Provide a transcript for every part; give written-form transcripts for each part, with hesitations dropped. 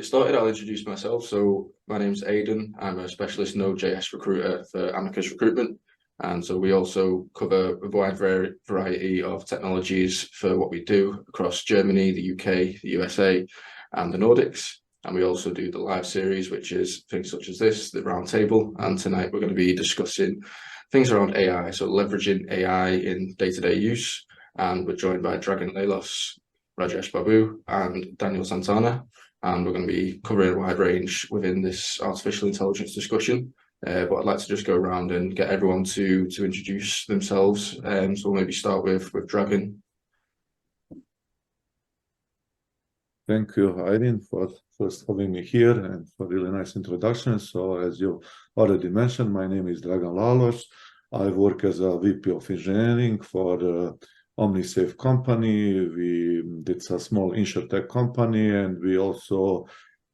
started, I'll introduce myself. So my name's Aidan. I'm a specialist Node.js recruiter for Amicus Recruitment. And so we also cover a wide variety of technologies for what we do across Germany, the UK, the USA, and the Nordics. And we also do the live series, which is things such as this, the Roundtable. And tonight we're going to be discussing things around AI, so leveraging AI in day-to-day use. And we're joined by Dragan, Lalos, Rajesh, Babu, and Daniel Santana. And we're going to be covering a wide range within this artificial intelligence discussion. But I'd like to just go around and get everyone to introduce themselves. So we'll maybe start with Dragan. Thank you, Aidan, for first having me here and for really nice introduction. So as you already mentioned, my name is Dragan Lalos. I work as a VP of engineering for Omnisafe company. It's a small insurtech company, and we also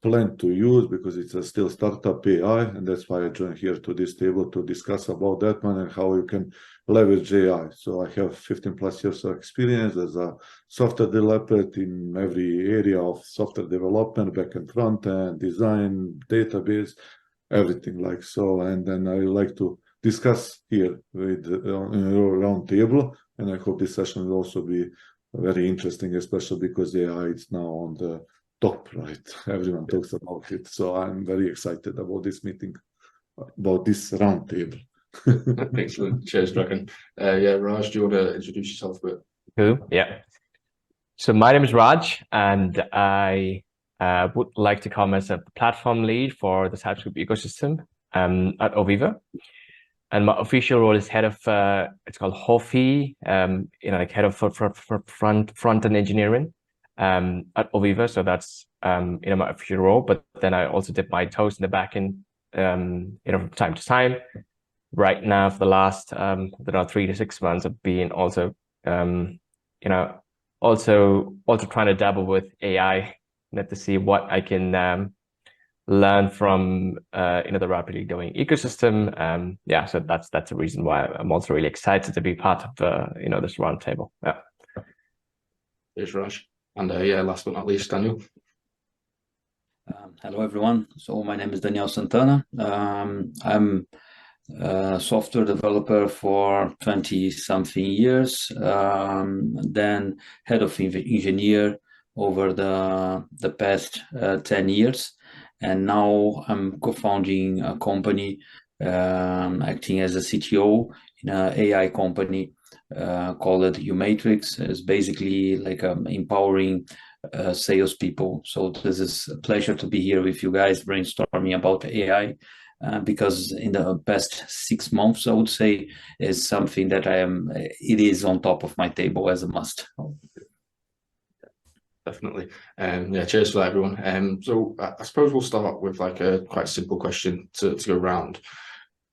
plan to use, because it's a still startup, AI, and that's why I joined here to this table to discuss about that one and how you can leverage AI. So I have 15 plus years of experience as a software developer in every area of software development, back and front end, design, database, everything like so. And then I like to discuss here with round table, and I hope this session will also be very interesting, especially because AI is now on the top, right? Everyone talks about it. So I'm very excited about this meeting, about this round table. Excellent. Cheers, Dragan. Yeah, Raj, do you want to introduce yourself a bit? Cool. Yeah. So my name is Raj, and I would like to come as a platform lead for the TypeScript ecosystem at Oviva. And my official role is head of, it's called HOFI, like head of front-end engineering at Oviva. So that's, my official role. But then I also dip my toes in the back end, from time to time. Right now, for the last, 3 to 6 months, I've been also, also trying to dabble with AI, to see what I can learn from the rapidly growing ecosystem. So that's the reason why I'm also really excited to be part of this roundtable. Yeah. Cheers, Raj. And last but not least, Daniel. Hello everyone. So my name is Daniel Santana. I'm a software developer for 20-something years. Then head of engineer over the past 10 years. And now I'm co-founding a company, acting as a CTO in an AI company called Umatrix. It's basically like empowering salespeople. So this is a pleasure to be here with you guys brainstorming about AI, because in the past 6 months, I would say, is something that it is on top of my table as a must. Definitely. Cheers for that, everyone. So I suppose we'll start with like a quite simple question to go round.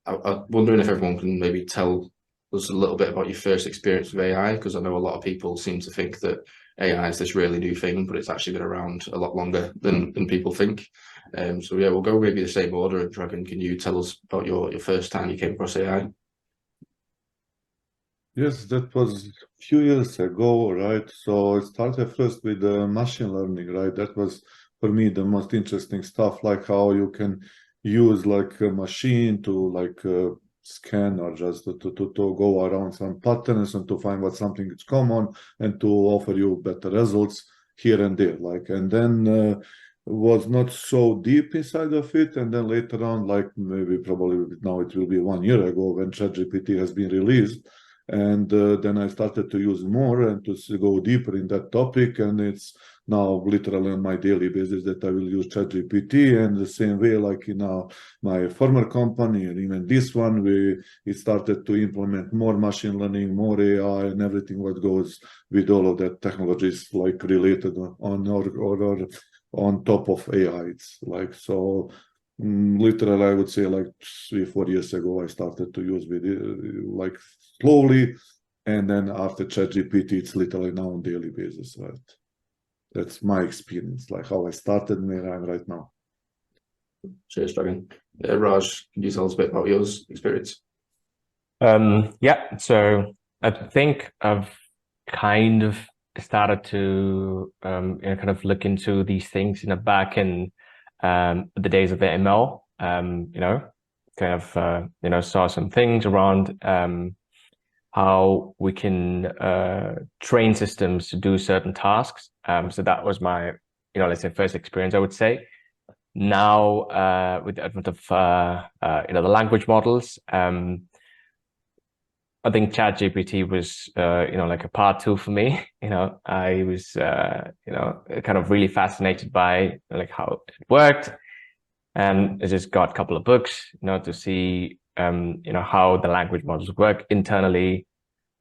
I'm wondering if everyone can maybe tell us a little bit about your first experience with AI, because I know a lot of people seem to think that AI is this really new thing, but it's actually been around a lot longer than people think. So yeah, we'll go maybe the same order. Dragan, can you tell us about your first time you came across AI? Yes, that was a few years ago, right? So I started first with machine learning, right? That was for me the most interesting stuff, like how you can use like a machine to like scan or just to go around some patterns and to find what something is common and to offer you better results here and there. And then was not so deep inside of it. And then later on, like maybe probably now it will be 1 year ago when ChatGPT has been released. And then I started to use more and to go deeper in that topic. And it's now literally on my daily basis that I will use ChatGPT. And the same way, like in my former company and even this one, it started to implement more machine learning, more AI, and everything what goes with all of that technologies like related on or on top of AI. It's like so. Literally, I would say like 3-4 years ago, I started to use with it, like slowly, and then after ChatGPT, it's literally now on daily basis, right? That's my experience, like how I started and where I'm right now. Cheers, Dragan. Raj, can you tell us a bit about your experience? So I think I've kind of started to kind of look into these things back in the days of the ML, you know, kind of, you know, saw some things around how we can train systems to do certain tasks. So that was my, you know, let's say first experience, I would say. Now, with the advent of, you know, the language models, I think ChatGPT was, you know, like a part two for me. You know, I was, you know, kind of really fascinated by like how it worked, and I just got a couple of books, you know, to see, you know, how the language models work internally,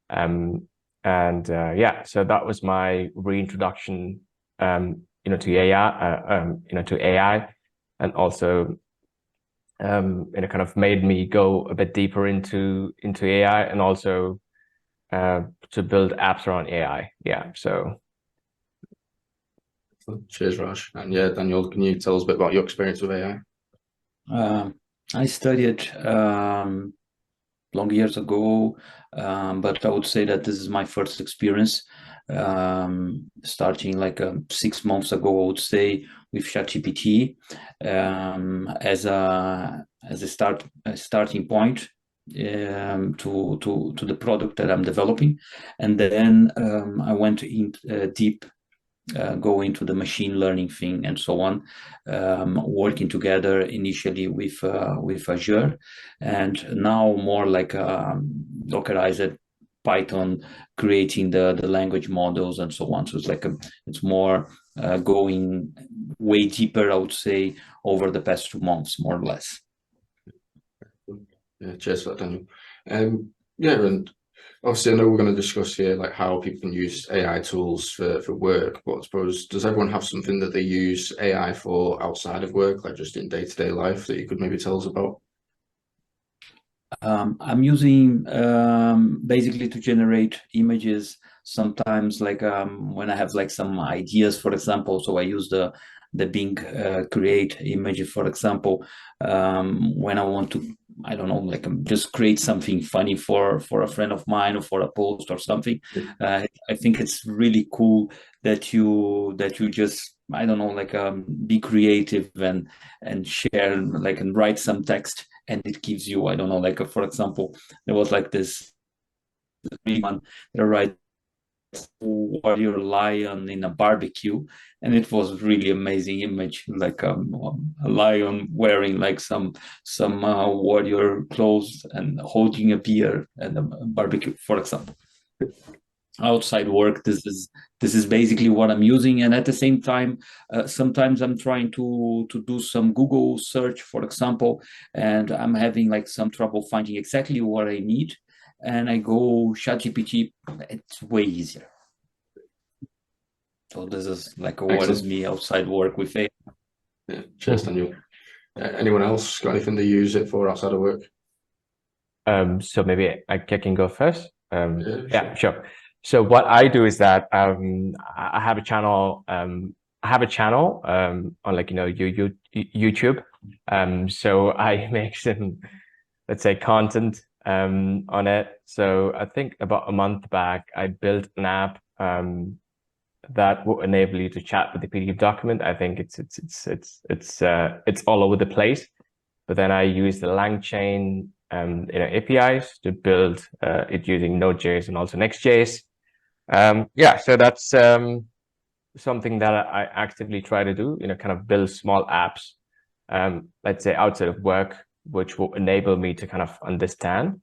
and yeah, so that was my reintroduction, you know, to AI, you know, to AI, and also you know, kind of made me go a bit deeper into AI, and also to build apps around AI. Yeah, so. Cheers, Raj. And yeah, Daniel, can you tell us a bit about your experience with AI? I studied long years ago, but I would say that this is my first experience, starting like 6 months ago, I would say, with ChatGPT as a starting point to the product that I'm developing, and then I went in deep. Go into the machine learning thing and so on, working together initially with Azure, and now more like Dockerized Python, creating the language models and so on. So it's like it's more going way deeper, I would say, over the past 2 months, more or less. Yeah, cheers for that, Daniel. Yeah, and obviously I know we're going to discuss here like how people can use AI tools for work, but I suppose, does everyone have something that they use AI for outside of work, like just in day-to-day life, that you could maybe tell us about? I'm using basically to generate images sometimes, like when I have like some ideas, for example. So I use the Bing create image, for example, when I want to, I don't know, like just create something funny for a friend of mine, or for a post or something. I think it's really cool that you just, I don't know, like be creative and share, like, and write some text, and it gives you, I don't know, like for example, there was like this one that writes warrior lion in a barbecue, and it was really amazing image, like a lion wearing like some warrior clothes and holding a beer and a barbecue, for example. Outside work, this is basically what I'm using, and at the same time, sometimes I'm trying to do some Google search, for example, and I'm having like some trouble finding exactly what I need, and I go ChatGPT. It's way easier. So this is like what is me outside work with AI. Yeah, cheers, Daniel. Anyone else got anything they use it for outside of work? So maybe I can go first. Yeah, sure. So what I do is that I have a channel. I have a channel on, like, you know, YouTube. So I make some, let's say, content on it. So I think about a month back, I built an app that will enable you to chat with the PDF document. I think it's all over the place, but then I use the LangChain you know, APIs to build it using Node.js and also Next.js. Yeah, so that's something that I actively try to do, you know, kind of build small apps, let's say outside of work, which will enable me to kind of understand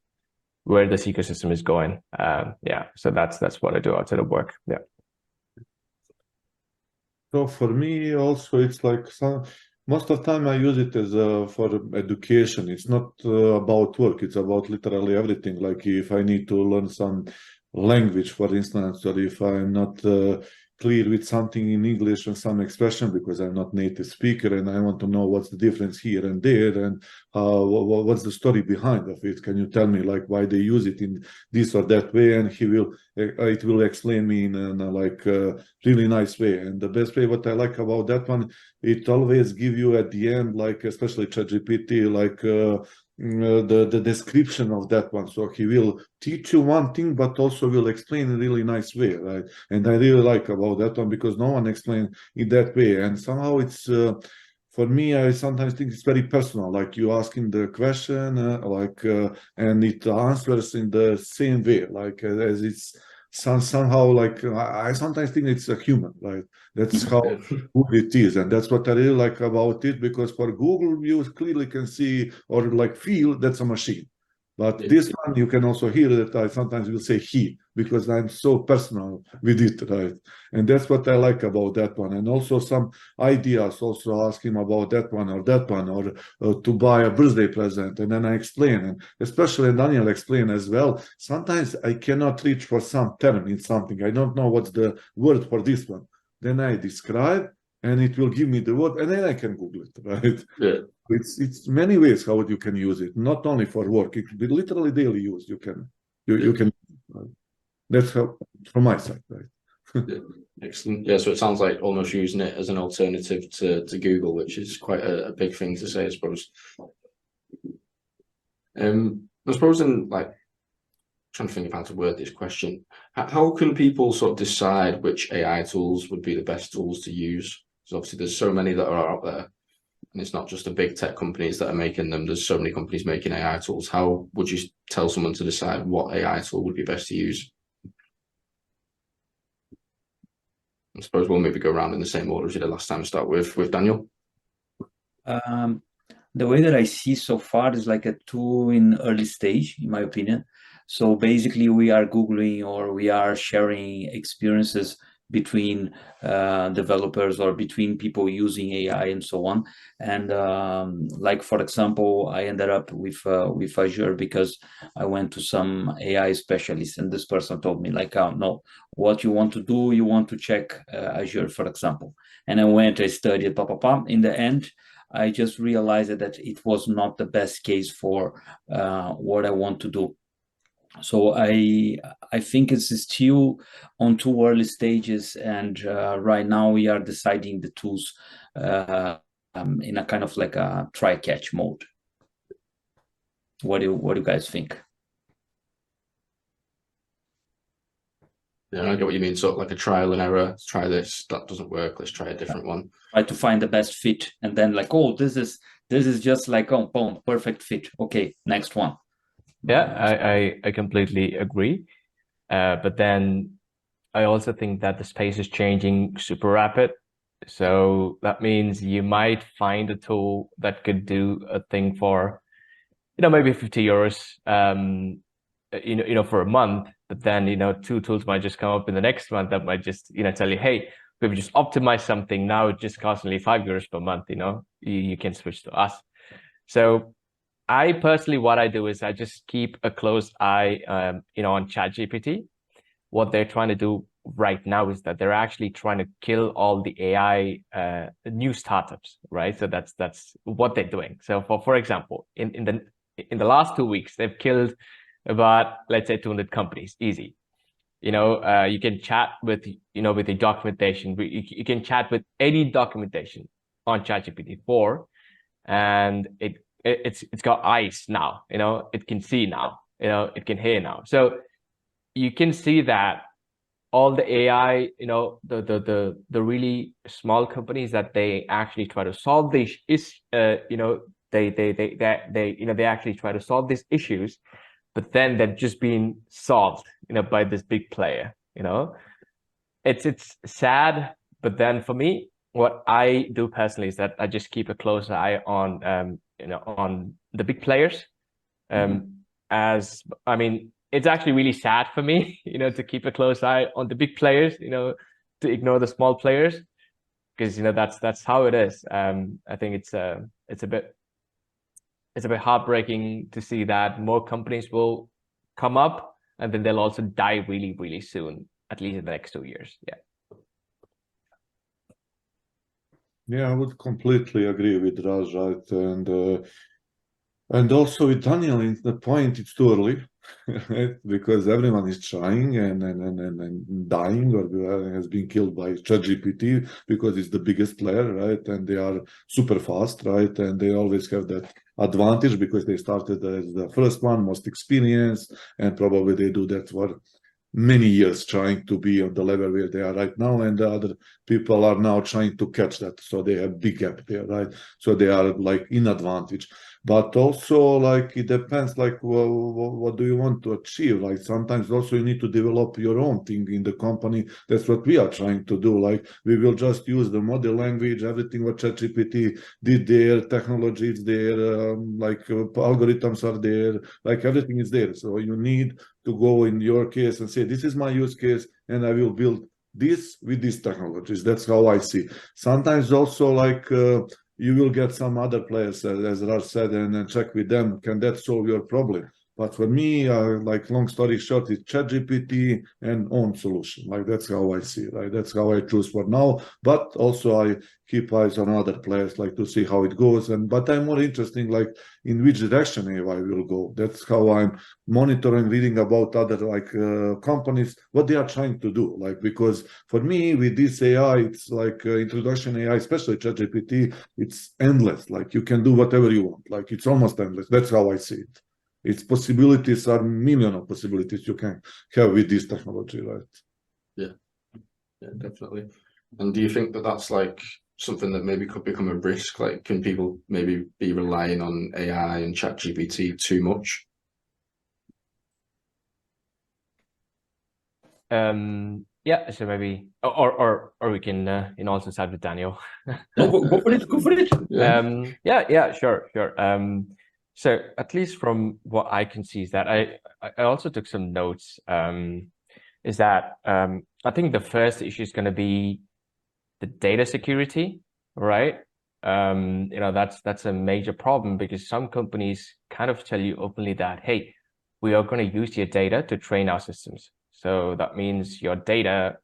where this ecosystem is going. Yeah, so that's what I do outside of work. Yeah. So for me also, it's like most of the time I use it as for education. It's not about work. It's about literally everything. Like if I need to learn some language, for instance, or if I'm not clear with something in English and some expression because I'm not native speaker, and I want to know what's the difference here and there, and what's the story behind of it. Can you tell me like why they use it in this or that way? And it will explain me in a like really nice way. And the best way, what I like about that one, it always give you at the end, like especially ChatGPT, like the description of that one. So he will teach you one thing, but also will explain in a really nice way, right? And I really like about that one because no one explained it that way. And somehow it's for me, I sometimes think it's very personal. Like you asking the question, and it answers in the same way, like as it's somehow like I sometimes think it's a human, right? That's how good it is, and that's what I really like about it. Because for Google, you clearly can see or like feel that's a machine. But this one, you can also hear that I sometimes will say he, because I'm so personal with it, right? And that's what I like about that one. And also some ideas, also ask him about that one, or to buy a birthday present. And then I explain, and especially Daniel explain as well. Sometimes I cannot reach for some term in something. I don't know what's the word for this one. Then I describe, and it will give me the word, and then I can Google it, right? Yeah. It's many ways how you can use it, not only for work. It could be literally daily use. You can. That's how from my side, right? Yeah. Excellent. Yeah, so it sounds like almost using it as an alternative to Google, which is quite a big thing to say, I suppose. I suppose in like trying to think of how to word this question. How can people sort of decide which AI tools would be the best tools to use? Because obviously there's so many that are out there. And it's not just the big tech companies that are making them. There's so many companies making AI tools. How would you tell someone to decide what AI tool would be best to use? I suppose we'll maybe go around in the same order as you did last time. Start with Daniel. The way that I see so far is like a tool in early stage, in my opinion. So basically, we are Googling or we are sharing experiences between developers or between people using AI and so on. And like, for example, I ended up with Azure because I went to some AI specialist, and this person told me like, oh, no, what you want to do, you want to check Azure, for example. And I went, I studied, in the end, I just realized that it was not the best case for what I want to do. So I think it's still on too early stages, and right now we are deciding the tools in a kind of like a try-catch mode. What do you guys think? Yeah, I get what you mean. Sort of like a trial and error. Let's try this. That doesn't work. Let's try a different one. Try to find the best fit, and then like, oh, this is just like, oh, boom, perfect fit. Okay, next one. Yeah, I completely agree. But then I also think that the space is changing super rapid. So that means you might find a tool that could do a thing for, maybe 50 euros, for a month. But then, two tools might just come up in the next month that might just, tell you, hey, we've just optimized something. Now it just costs only 5 euros per month, you can switch to us. So I personally, what I do is I just keep a close eye, on ChatGPT. What they're trying to do right now is that they're actually trying to kill all the AI new startups, right? So that's what they're doing. So for example, in the last 2 weeks, they've killed about, let's say, 200 companies, easy. You can chat with, with the documentation. You can chat with any documentation on ChatGPT 4, and it's got eyes now, it can see now, it can hear now. So you can see that all the AI, the really small companies that they actually try to solve these they actually try to solve these issues, but then they've just been solved, by this big player. It's sad, but then for me, what I do personally is that I just keep a close eye on on the big players. As I mean, it's actually really sad for me, to keep a close eye on the big players, to ignore the small players, because that's how it is. I think it's a bit heartbreaking to see that more companies will come up and then they'll also die really, really soon, at least in the next 2 years. Yeah. Yeah, I would completely agree with Raj, right? And also with Daniel, in the point, it's too early, right? Because everyone is trying and dying or has been killed by ChatGPT because it's the biggest player, right? And they are super fast, right? And they always have that advantage because they started as the first one, most experienced, and probably they do that for many years trying to be on the level where they are right now, and the other people are now trying to catch that. So they have big gap there, right? So they are like in advantage. But also, like, it depends, like, well, what do you want to achieve? Like, sometimes also you need to develop your own thing in the company. That's what we are trying to do. Like, we will just use the model language, everything what ChatGPT did there, technology is there, algorithms are there, like everything is there. So you need to go in your case and say, this is my use case, and I will build this with these technologies. That's how I see. Sometimes also, like, you will get some other players, as Raj said, and check with them, can that solve your problem? But for me, like, long story short, it's ChatGPT and own solution. Like, that's how I see it, right? That's how I choose for now. But also I keep eyes on other players, like, to see how it goes. But I'm more interested, like, in which direction AI will go. That's how I'm monitoring, reading about other, like, companies, what they are trying to do. Like, because for me, with this AI, it's like introduction AI, especially ChatGPT, it's endless. Like, you can do whatever you want. Like, it's almost endless. That's how I see it. Its possibilities are million of possibilities you can have with this technology, right? Yeah, definitely. And do you think that that's like something that maybe could become a risk? Like, can people maybe be relying on AI and ChatGPT too much? Yeah, so maybe, or we can also start with Daniel. No, go for it. Go for it. Yeah, sure. So at least from what I can see is that I also took some notes. Is that I think the first issue is going to be the data security, right? That's a major problem, because some companies kind of tell you openly that, hey, we are going to use your data to train our systems. So that means your data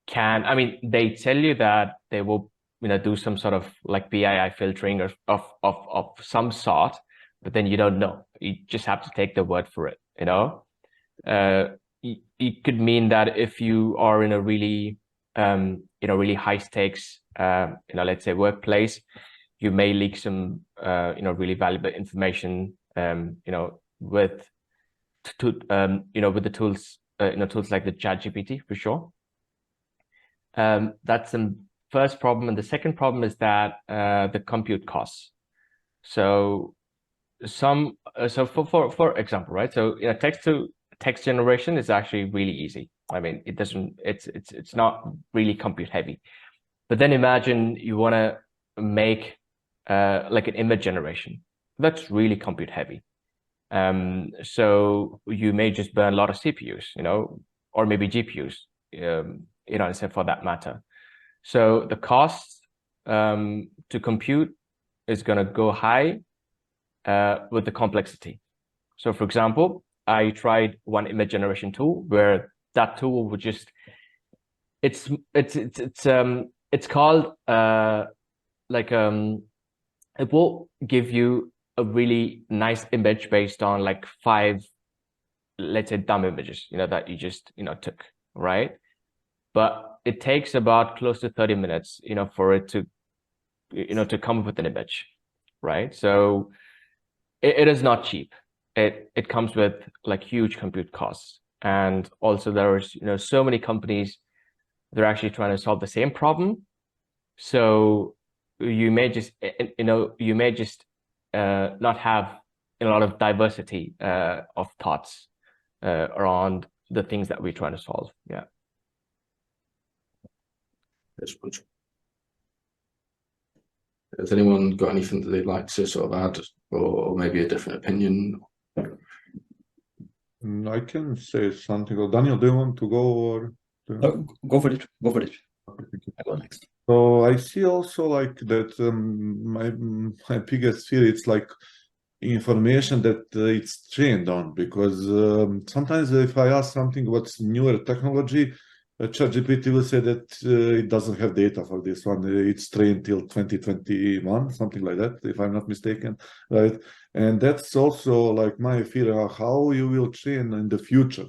they tell you that they will do some sort of like PII filtering of some sort, but then you don't know. You just have to take the word for it. It could mean that if you are in a really really high stakes let's say workplace, you may leak some really valuable information with the tools tools like the ChatGPT, for sure. That's the first problem. And the second problem is that the compute costs. So for example, right? So text to text generation is actually really easy. I mean, it's not really compute heavy. But then imagine you want to make like an image generation. That's really compute heavy. So you may just burn a lot of CPUs, or maybe GPUs, for that matter. So the cost to compute is going to go high with the complexity. So for example, I tried one image generation tool where that tool would just it's called it will give you a really nice image based on like 5, let's say, dumb images, that you just took, right? But it takes about close to 30 minutes, for it to to come up with an image, right? So it is not cheap. It comes with like huge compute costs. And also there's so many companies, they're actually trying to solve the same problem. So you may just not have a lot of diversity of thoughts around the things that we're trying to solve. Yeah. Has anyone got anything that they'd like to sort of add, or maybe a different opinion? I can say something. Daniel, do you want to go, or go for it? Go for it. Okay, thank you. I go next. So I see also like that my biggest fear, it's like information that it's trained on, because sometimes if I ask something what's newer technology, ChatGPT will say that it doesn't have data for this one. It's trained till 2021, something like that, if I'm not mistaken, right? And that's also like my fear, how you will train in the future.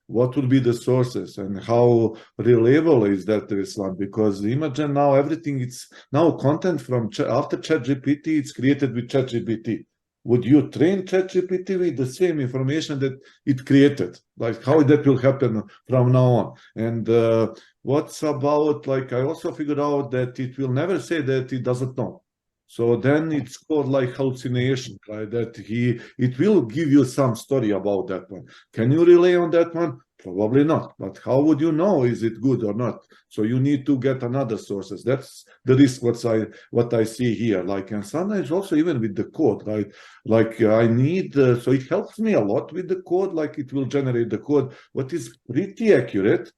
What will be the sources and how reliable is that this one? Because imagine now everything, it's now content from after ChatGPT, it's created with ChatGPT. would you train ChatGPT with the same information that it created? Like how that will happen from now on? And what's about, like, I also figured out that it will never say that it doesn't know. So then it's called like hallucination, right? That it will give you some story about that one. Can you rely on that one? Probably not. But how would you know is it good or not? So you need to get another sources. That's the risk what I see here. Like, and sometimes also even with the code, right? Like I need, so it helps me a lot with the code. Like it will generate the code, what is pretty accurate,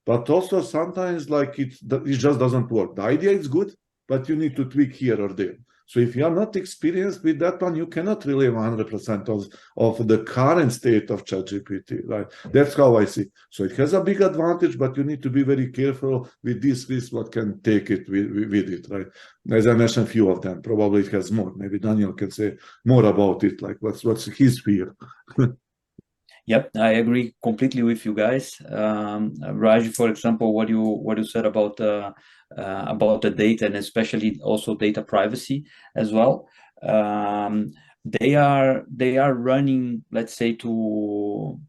but also sometimes like it just doesn't work. The idea is good, but you need to tweak here or there. So if you are not experienced with that one, you cannot rely 100% of the current state of ChatGPT, right? That's how I see. So it has a big advantage, but you need to be very careful with this risk, what can take it with it, right? As I mentioned, a few of them. Probably it has more. Maybe Daniel can say more about it, like what's his fear. Yep, I agree completely with you guys. Raj, for example, what you said about the data and especially also data privacy as well. They are running, let's say, to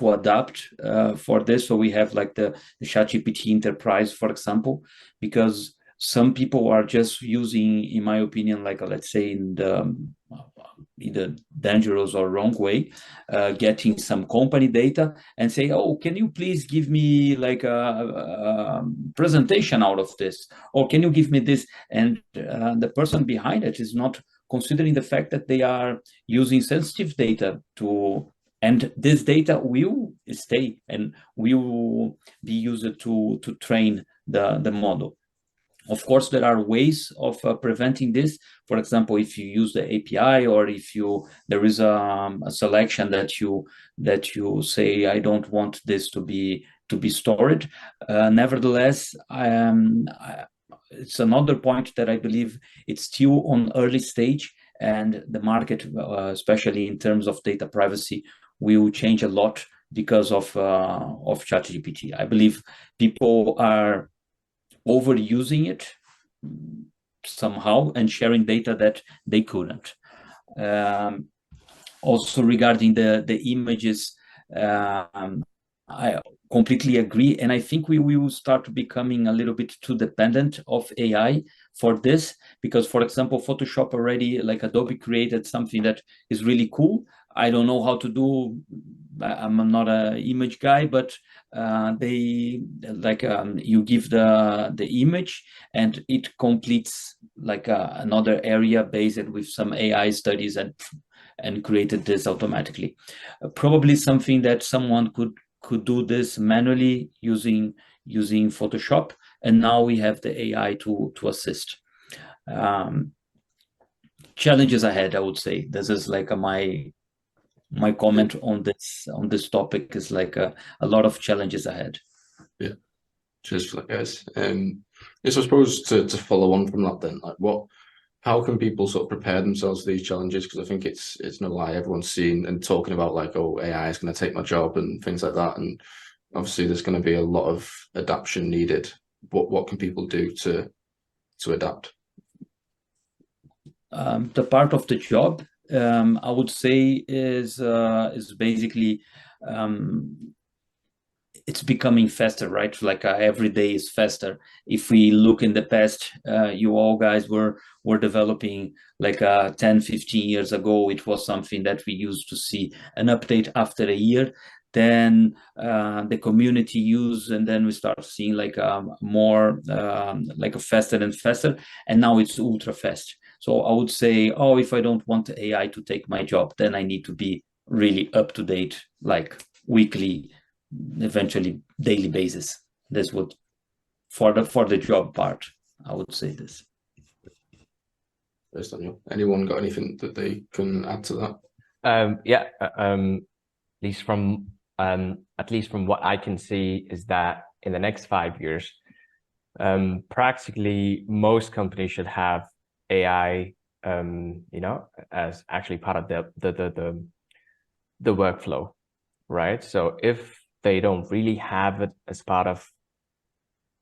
adapt for this. So we have like the ChatGPT Enterprise, for example, because some people are just using, in my opinion, like let's say in the either dangerous or wrong way, getting some company data and say, oh, can you please give me like a presentation out of this, or can you give me this? And the person behind it is not considering the fact that they are using sensitive data and this data will stay and will be used to train the model. Of course, there are ways of preventing this. For example, if you use the API, or if there is a selection that you say, I don't want this to be stored. Nevertheless, it's another point that I believe it's still on early stage, and the market, especially in terms of data privacy, will change a lot because of ChatGPT. I believe people are overusing it somehow and sharing data that they couldn't. Also regarding the images, I completely agree, and I think we will start becoming a little bit too dependent of AI for this, because, for example, Photoshop already, like Adobe created something that is really cool. I don't know how to do. I'm not an image guy, but they like you give the image and it completes like another area based with some AI studies and created this automatically. Probably something that someone could do this manually using Photoshop, and now we have the AI to assist. Challenges ahead, I would say. This is like my comment on this topic is like a lot of challenges ahead. Yeah, cheers for that, guys. Yes, I suppose to follow on from that, then, like, how can people sort of prepare themselves for these challenges? Because I think it's no lie, everyone's seen and talking about like, oh, AI is going to take my job and things like that, and obviously there's going to be a lot of adaptation needed. What can people do to adapt? The part of the job, I would say, is basically it's becoming faster, right? Like every day is faster. If we look in the past, you all guys were developing like 10, 15 years ago. It was something that we used to see an update after a year. Then the community use, and then we start seeing like more like a faster and faster, and now it's ultra fast. So I would say, oh, if I don't want the AI to take my job, then I need to be really up to date, like weekly, eventually daily basis. That's what for the job part, I would say this. Yes, Daniel. Anyone got anything that they can add to that? Yeah, at least from what I can see is that in the next 5 years, practically most companies should have AI, as actually part of the workflow, right? So if they don't really have it as part of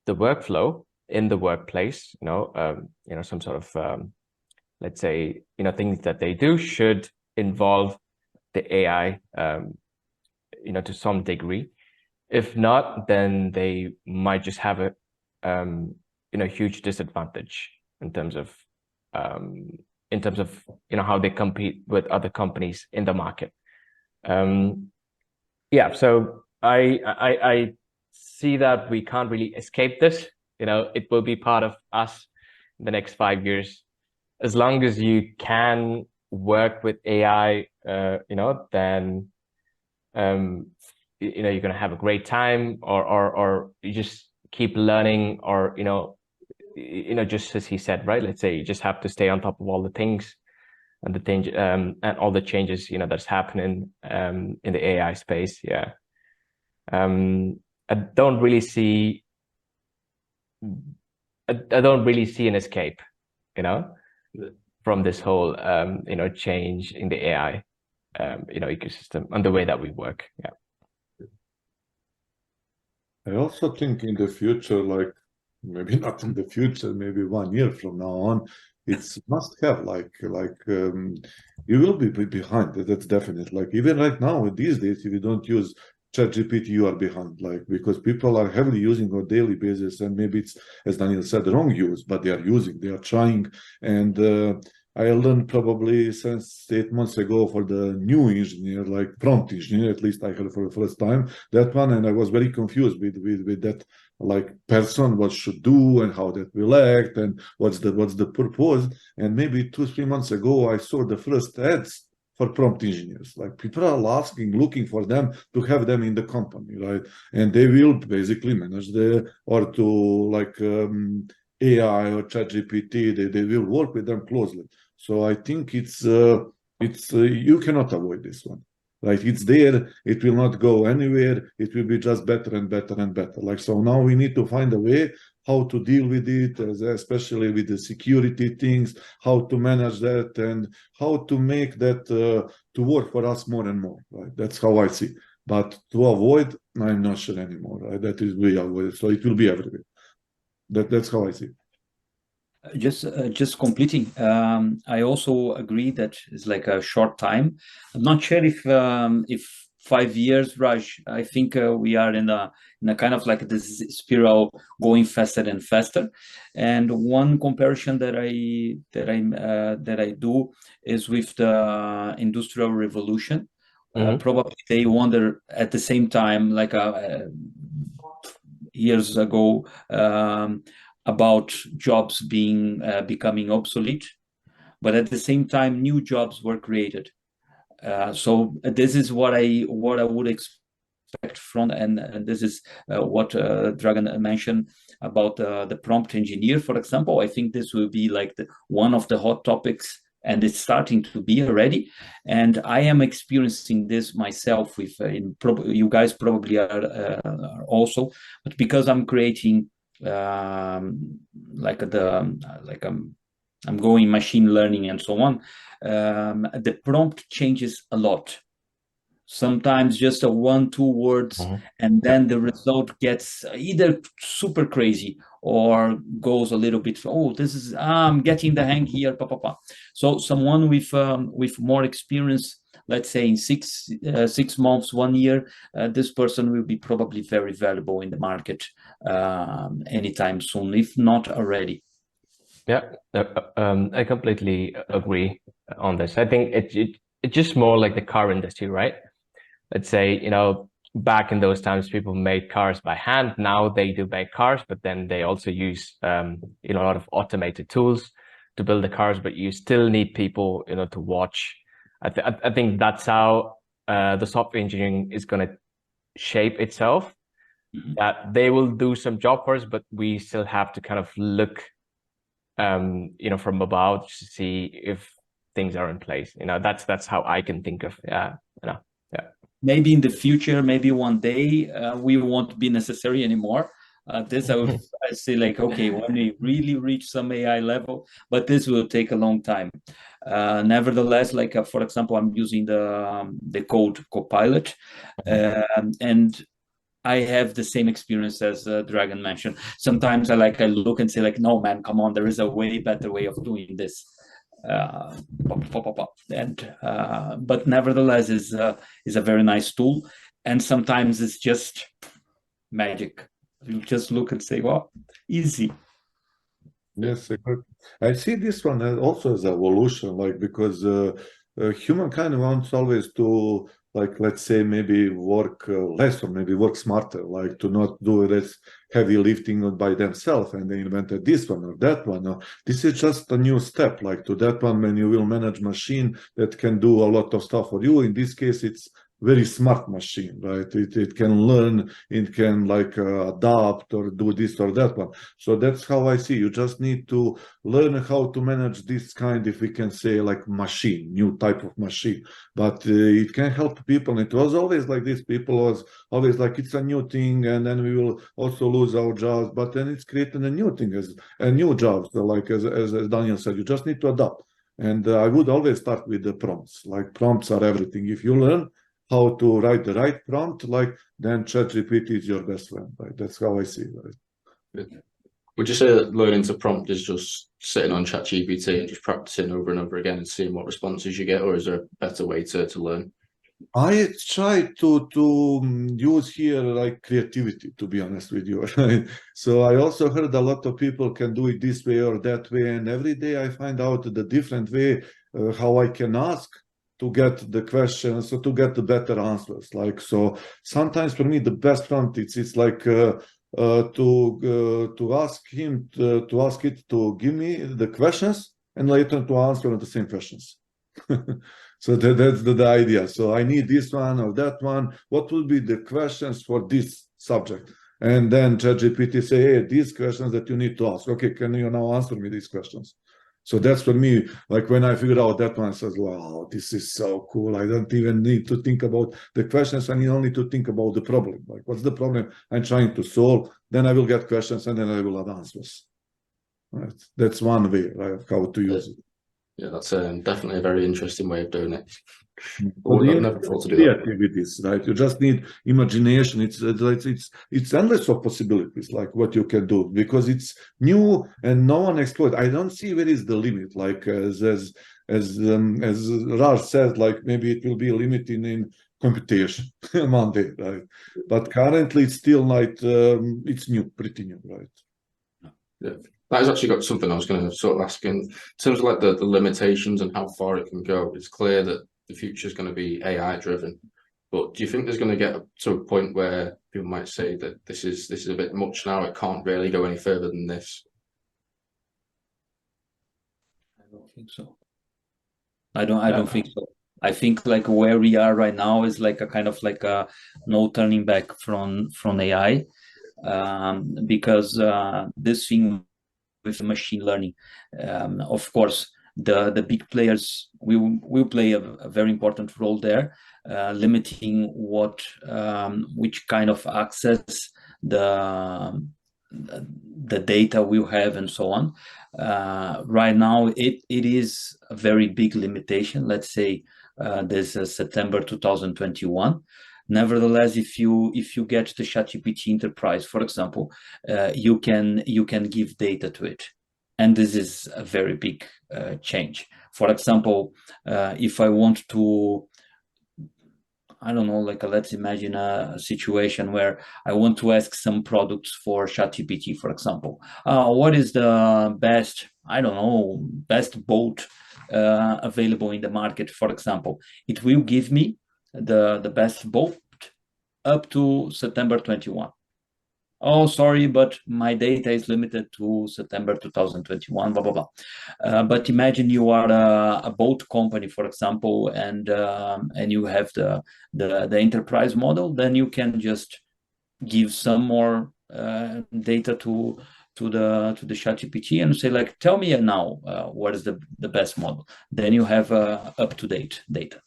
the workflow in the workplace, some sort of let's say, things that they do should involve the AI, to some degree. If not, then they might just have a huge disadvantage in terms of how they compete with other companies in the market. Yeah, so I see that we can't really escape this. It will be part of us in the next 5 years. As long as you can work with AI, then you're going to have a great time, or you just keep learning, or just as he said, right? Let's say you just have to stay on top of all the things and and all the changes that's happening in the AI space. Yeah. I don't really see an escape, from this whole change in the AI ecosystem and the way that we work. Yeah. I also think in the future, like maybe not in the future, maybe 1 year from now on, it's must have you will be behind. That's definite. Like even right now, these days, if you don't use ChatGPT, you are behind. Like because people are heavily using on a daily basis, and maybe it's, as Daniel said, the wrong use, but they are using, they are trying. And I learned probably since 8 months ago for the new engineer, like prompt engineer, at least I heard for the first time that one, and I was very confused with that, like person, what should do and how that will act and what's the purpose. And maybe 2-3 months ago, I saw the first ads for prompt engineers. Like people are asking, looking for them to have them in the company, right? And they will basically manage or to like AI or ChatGPT. They will work with them closely. So I think it's you cannot avoid this one. Like it's there, it will not go anywhere. It will be just better and better and better. Like so now we need to find a way how to deal with it, especially with the security things, how to manage that, and how to make that to work for us more and more. Right? That's how I see. But to avoid, I'm not sure anymore. Right? That is we avoid. So it will be everywhere. That's how I see. Just completing. I also agree that it's like a short time. I'm not sure if 5 years, Raj. I think we are in a kind of like this spiral going faster and faster. And one comparison that I do is with the Industrial Revolution. Probably they wonder at the same time, like years ago. About jobs becoming obsolete, but at the same time, new jobs were created. So this is what I would expect from, and this is what Dragan mentioned about the prompt engineer, for example. I think this will be like one of the hot topics, and it's starting to be already. And I am experiencing this myself. With you guys probably are also, but because I'm creating. I'm going machine learning and so on. The prompt changes a lot. Sometimes just a 1-2 words, and then the result gets either super crazy or goes a little bit. Oh, I'm getting the hang here. So someone with more experience, let's say in 6 months, 1 year, this person will be probably very valuable in the market anytime soon, if not already. Yeah, I completely agree on this. I think it's just more like the car industry, right? Let's say, back in those times, people made cars by hand. Now they do make cars, but then they also use, a lot of automated tools to build the cars, but you still need people, to watch. I think that's how the software engineering is going to shape itself. That they will do some job for us, but we still have to kind of look, from above to see if things are in place. That's how I can think of. Yeah. Maybe in the future, maybe one day, we won't be necessary anymore. This I say like, okay, when we really reach some AI level, but this will take a long time. Nevertheless, like for example, I'm using the code Copilot, and I have the same experience as Dragan mentioned. Sometimes I look and say like, no man, come on, there is a way better way of doing this. But nevertheless is a very nice tool, and sometimes it's just magic. You just look and say, well, easy. Yes, exactly. I see this one also as evolution, like because humankind wants always to, like, let's say maybe work less or maybe work smarter, like to not do this heavy lifting by themselves, and they invented this one or that one. Or this is just a new step, like to that one when you will manage machine that can do a lot of stuff for you. In this case, it's very smart machine, right? It can learn, it can like adapt or do this or that one. So that's how I see. You just need to learn how to manage this kind, if we can say, like machine, new type of machine. But it can help people. It was always like this. People was always like, it's a new thing, and then we will also lose our jobs. But then it's creating a new thing, as a new job. So like as Daniel said, you just need to adapt. And I would always start with the prompts. Like prompts are everything. If you learn how to write the right prompt, like then ChatGPT is your best friend. Right? That's how I see it. Right? Would you say that learning to prompt is just sitting on ChatGPT and just practicing over and over again and seeing what responses you get, or is there a better way to learn? I try to use here like creativity, to be honest with you. Right? So I also heard a lot of people can do it this way or that way, and every day I find out the different way how I can ask to get the questions, so to get the better answers. Like, so sometimes for me the best prompt it's like to ask him to ask it to give me the questions and later to answer the same questions. So that's the idea. So I need this one or that one. What will be the questions for this subject? And then ChatGPT say, hey, these questions that you need to ask. Okay, can you now answer me these questions? So that's for me, like when I figured out that one, I says, wow, this is so cool. I don't even need to think about the questions. I need only to think about the problem. Like, what's the problem I'm trying to solve? Then I will get questions and then I will have answers. Right? That's one way, right, how to use it. Yeah, that's definitely a very interesting way of doing it. But I've never thought to do that. creativities, right? You just need imagination. It's endless of possibilities, like what you can do, because it's new and no one explored. I don't see where is the limit. Like as Raj said, like maybe it will be a limit in computation one day, right? But currently it's still like it's new, pretty new, right? Yeah. That has actually got something I was going to sort of ask in terms of like the limitations and how far it can go. It's clear that the future is going to be AI driven, but do you think there's going to get to a point where people might say that this is a bit much now? It can't really go any further than this. I don't think so. I don't think so. I think like where we are right now is like a kind of like a no turning back from AI, because this thing with machine learning, of course, the big players will play a very important role there, limiting which kind of access the data we'll have and so on. Right now, it is a very big limitation. Let's say this is September 2021. Nevertheless, if you get the ChatGPT Enterprise, for example, you can give data to it, and this is a very big change. For example, if I want to, I don't know, like let's imagine a situation where I want to ask some products for ChatGPT, for example. What is the best, I don't know, best boat available in the market, for example? It will give me the best boat up to September 21. Oh, sorry, but my data is limited to September 2021, blah, blah, blah. But imagine you are a boat company, for example, and you have the enterprise model, then you can just give some more data to the ChatGPT and say, like, tell me now what is the best model. Then you have up-to-date data.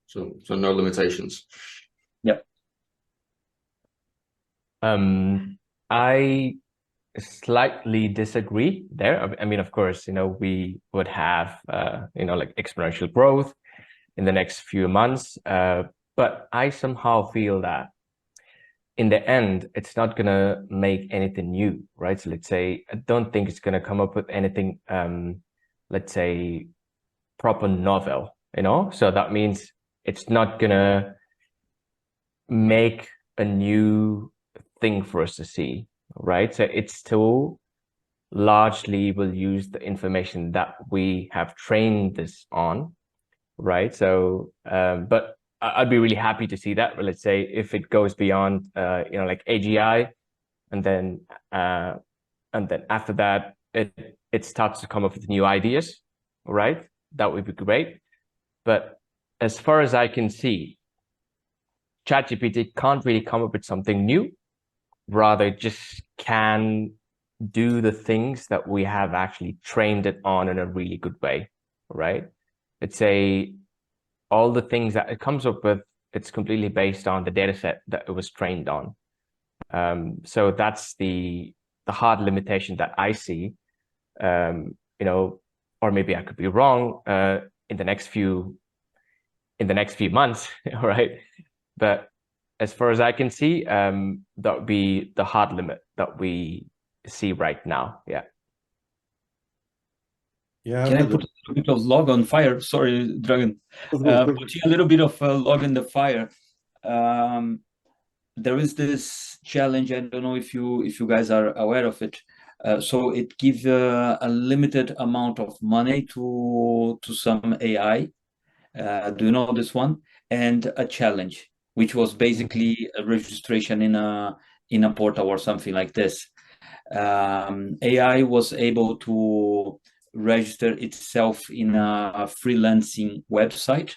So no limitations. Yeah. I slightly disagree there. I mean, of course, we would have, like exponential growth in the next few months. But I somehow feel that in the end, it's not gonna make anything new, right? So let's say I don't think it's gonna come up with anything, let's say, proper novel, you know. So that means it's not gonna make a new thing for us to see, right? So it still largely will use the information that we have trained this on, right? So, but I'd be really happy to see that. Let's say if it goes beyond, you know, like AGI, and then after that, it starts to come up with new ideas, right? That would be great. But as far as I can see, ChatGPT can't really come up with something new. Rather, it just can do the things that we have actually trained it on in a really good way, right? Let's say all the things that it comes up with, it's completely based on the data set that it was trained on. So that's the hard limitation that I see, you know, or maybe I could be wrong in the next few months, right? But as far as I can see, that would be the hard limit that we see right now. Yeah. Yeah. Can I put a little bit of log on fire? Sorry, Dragan. Putting a little bit of log in the fire. There is this challenge. I don't know if you guys are aware of it. So it gives a limited amount of money to some AI. Do you know this one? And a challenge, which was basically a registration in a portal or something like this. AI was able to register itself in a freelancing website,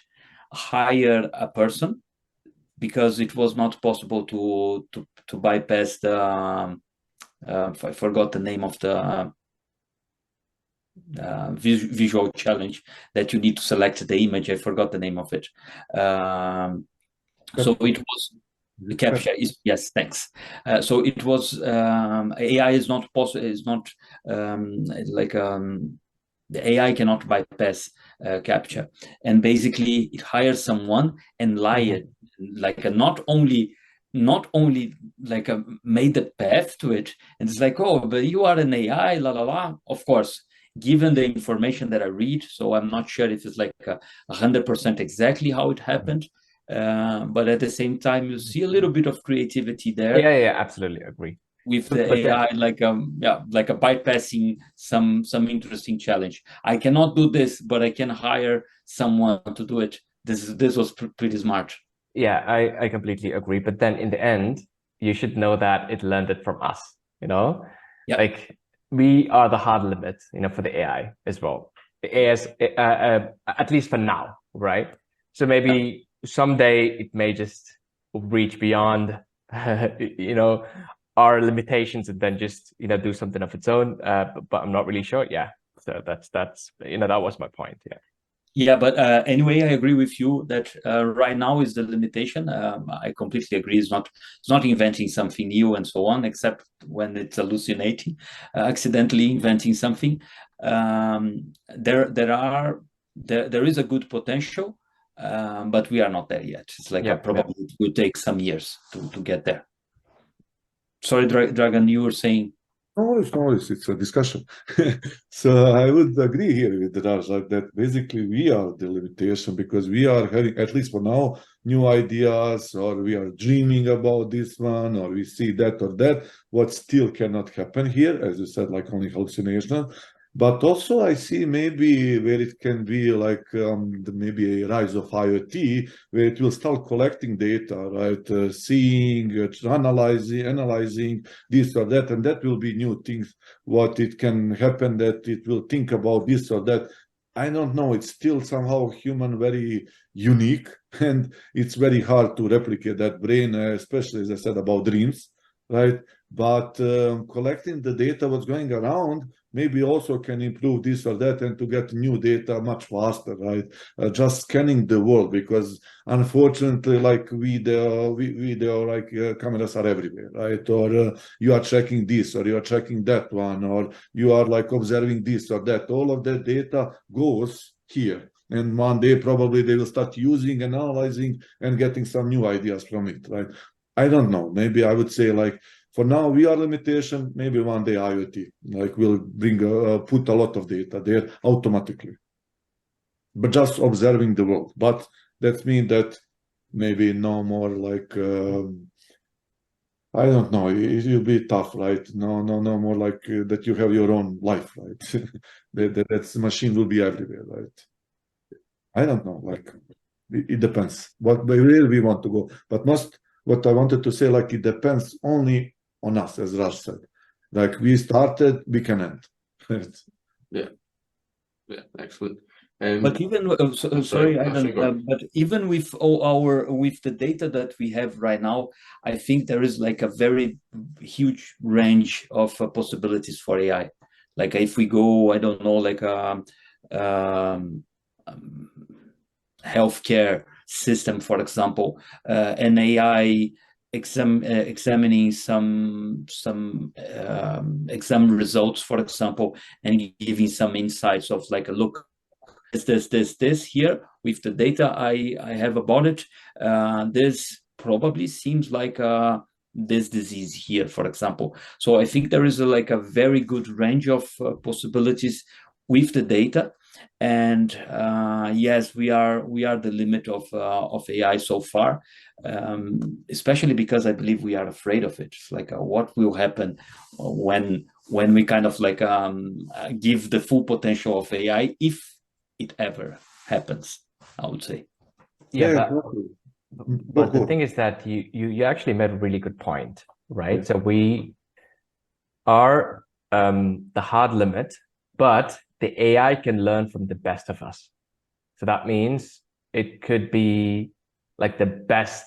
hire a person, because it was not possible to bypass the I forgot the name of the visual challenge that you need to select the image. I forgot the name of it. So it was the captcha is, yes, thanks. So it was AI is not possible, is not the AI cannot bypass captcha, and basically it hires someone and lied, like not only like made the path to it, and it's like, oh, but you are an AI, la la la. Of course, given the information that I read, so I'm not sure if it's like 100% exactly how it happened. But at the same time, you see a little bit of creativity there. Yeah, absolutely agree. With the AI, like a bypassing some interesting challenge. I cannot do this, but I can hire someone to do it. This was pretty smart. Yeah, I completely agree. But then in the end, you should know that it learned it from us, you know? Yeah. Like we are the hard limit, you know, for the AI as well. The AI is, at least for now, right? So maybe someday it may just reach beyond, you know, our limitations and then just, you know, do something of its own. But I'm not really sure. Yeah. So that's you know, that was my point. Yeah. Yeah, but anyway, I agree with you that right now is the limitation. I completely agree. It's not inventing something new and so on, except when it's hallucinating, accidentally inventing something. There is a good potential, but we are not there yet. It's like probably it will take some years to get there. Sorry, Dragan, you were saying. No worries, it's a discussion. So I would agree here with Raj, like that basically we are the limitation, because we are having, at least for now, new ideas, or we are dreaming about this one, or we see that or that, what still cannot happen here, as you said, like only hallucination. But also I see maybe where it can be like maybe a rise of IoT, where it will start collecting data, right? Seeing, analyzing this or that, and that will be new things. What it can happen that it will think about this or that. I don't know. It's still somehow human, very unique, and it's very hard to replicate that brain, especially as I said about dreams, right? But collecting the data, what's going around, maybe also can improve this or that, and to get new data much faster, right? Just scanning the world, because unfortunately, like video like cameras are everywhere, right? Or you are checking this, or you are checking that one, or you are like observing this or that. All of that data goes here. And one day probably they will start using and analyzing and getting some new ideas from it, right? I don't know. Maybe I would say like for now we are limitation. Maybe one day IoT like will bring put a lot of data there automatically, but just observing the world. But that means that maybe no more like I don't know. It will be tough, right? No more like that you have your own life, right? That machine will be everywhere, right? I don't know. Like it depends where we want to go. But what I wanted to say, like it depends only on us, as Raj said. Like we started, we can end. Yeah, excellent. But even sorry, Aidan, but even with with the data that we have right now, I think there is like a very huge range of possibilities for AI. Like if we go, I don't know, like healthcare system, for example, an AI examining some exam results, for example, and giving some insights of like, look, this here with the data I have about it. This probably seems like this disease here, for example. So I think there is like a very good range of possibilities with the data. And yes, we are the limit of AI so far, especially because I believe we are afraid of it. It's like what will happen when we kind of like give the full potential of AI, if it ever happens, I would say. Yeah, but the thing is that you actually made a really good point, right? So we are the hard limit, but the AI can learn from the best of us. So that means it could be like the best,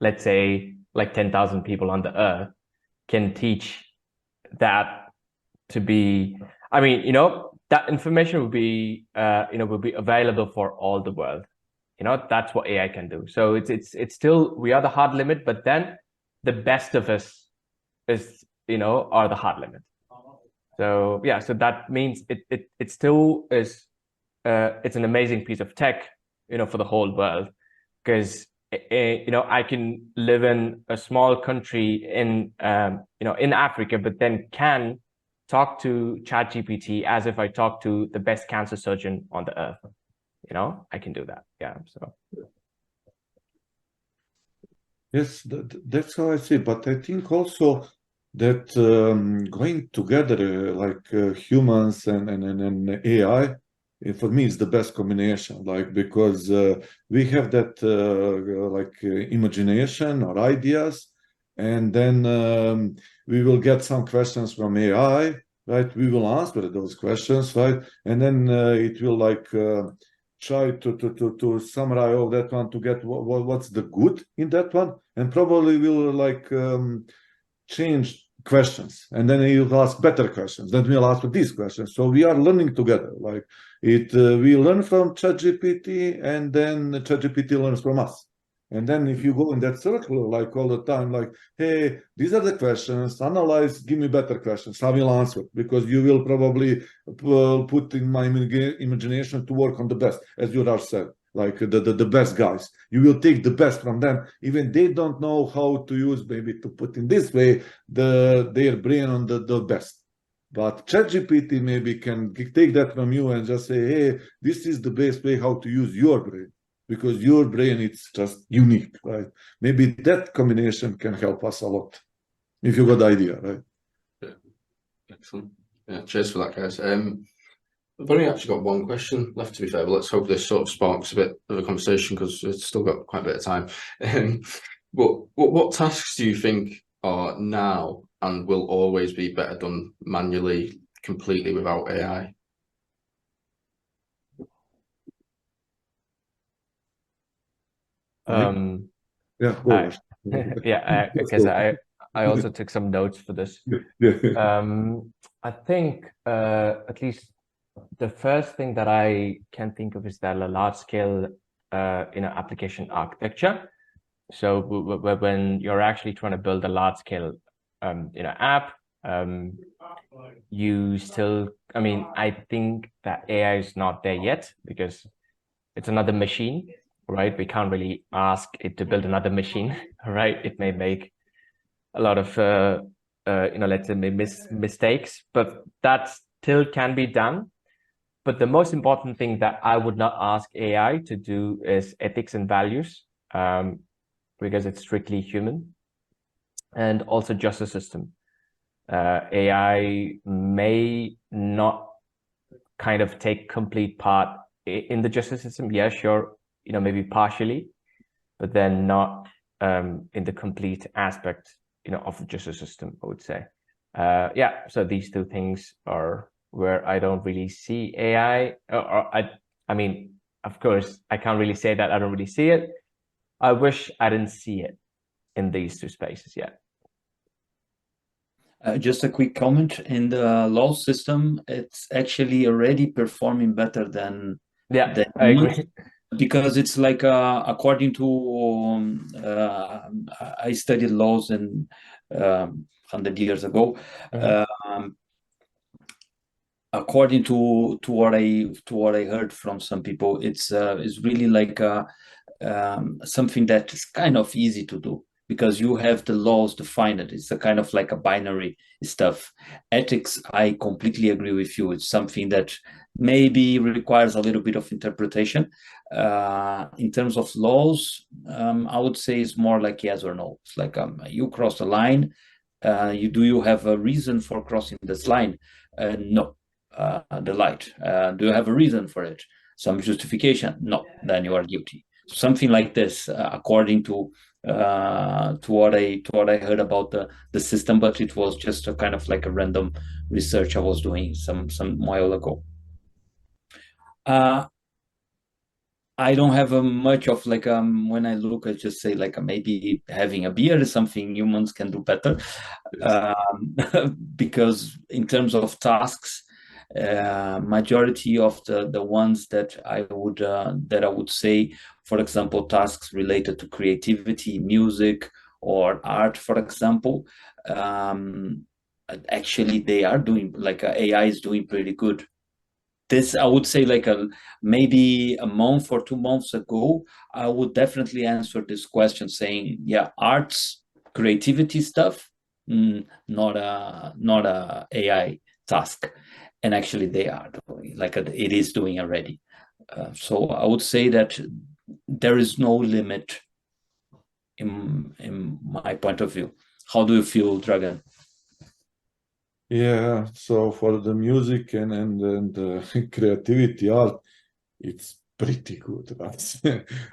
let's say like 10,000 people on the earth can teach that to be, I mean, you know, that information will be, will be available for all the world. You know, that's what AI can do. So it's still, we are the hard limit, but then the best of us is, are the hard limit. So yeah, so that means it still is, it's an amazing piece of tech, for the whole world, because I can live in a small country in in Africa, but then can talk to ChatGPT as if I talk to the best cancer surgeon on the earth. I can do that. Yeah. So yes, that's how I see. But I think also that going together like humans and AI, for me, is the best combination. Like because we have that imagination or ideas, and then we will get some questions from AI, right? We will answer those questions, right? And then it will like try to summarize all that one to get what's the good in that one, and probably will like change questions, and then you'll ask better questions, then we'll ask these questions. So we are learning together, like it we learn from ChatGPT, and then ChatGPT learns from us. And then if you go in that circle like all the time, like, hey, these are the questions, analyze, give me better questions, I will answer, because you will probably put in my imagination to work on the best, as you have said, like the best guys. You will take the best from them, even they don't know how to use, maybe to put in this way, their brain on the best. But ChatGPT maybe can take that from you and just say, hey, this is the best way how to use your brain, because your brain is just unique, right? Maybe that combination can help us a lot, if you got the idea, right? Yeah, excellent. Yeah, cheers for that, guys. I've only actually got one question left, to be fair, but let's hope this sort of sparks a bit of a conversation, because it's still got quite a bit of time. But what tasks do you think are now and will always be better done manually, completely without AI? Yeah, yeah, because I also took some notes for this. I think at least the first thing that I can think of is that a large scale application architecture. So when you're actually trying to build a large scale app, you still, I mean, I think that AI is not there yet, because it's another machine, right? We can't really ask it to build another machine, right? It may make a lot of, let's say mistakes, but that still can be done. But the most important thing that I would not ask AI to do is ethics and values, because it's strictly human, and also justice system. AI may not kind of take complete part in the justice system. Yeah, sure, maybe partially, but then not in the complete aspect, of the justice system, I would say. Yeah, so these two things are where I don't really see AI, I mean, of course, I can't really say that I don't really see it. I wish I didn't see it in these two spaces yet. Just a quick comment. In the law system, it's actually already performing better than I agree. Because it's like according to I studied laws in 100 years ago. According to what I heard from some people, it's really like something that is kind of easy to do, because you have the laws defined. It's a kind of like a binary stuff. Ethics, I completely agree with you. It's something that maybe requires a little bit of interpretation. In terms of laws, I would say it's more like yes or no. It's like you cross the line. You have a reason for crossing this line? No. The light. Do you have a reason for it? Some justification? No. Then you are guilty. Something like this, according to what I heard about the system, but it was just a kind of like a random research I was doing some while ago. I don't have much of like when I look, I just say like maybe having a beer is something humans can do better, because in terms of tasks, majority of the ones that I would say, for example, tasks related to creativity, music, or art, for example, actually they are doing like AI is doing pretty good. This, I would say, like maybe a month or 2 months ago, I would definitely answer this question saying, yeah, arts, creativity stuff, not a AI task. And actually they are doing, like it is doing already. So I would say that there is no limit in my point of view. How do you feel, Dragan? Yeah, so for the music and creativity art, it's pretty good, right?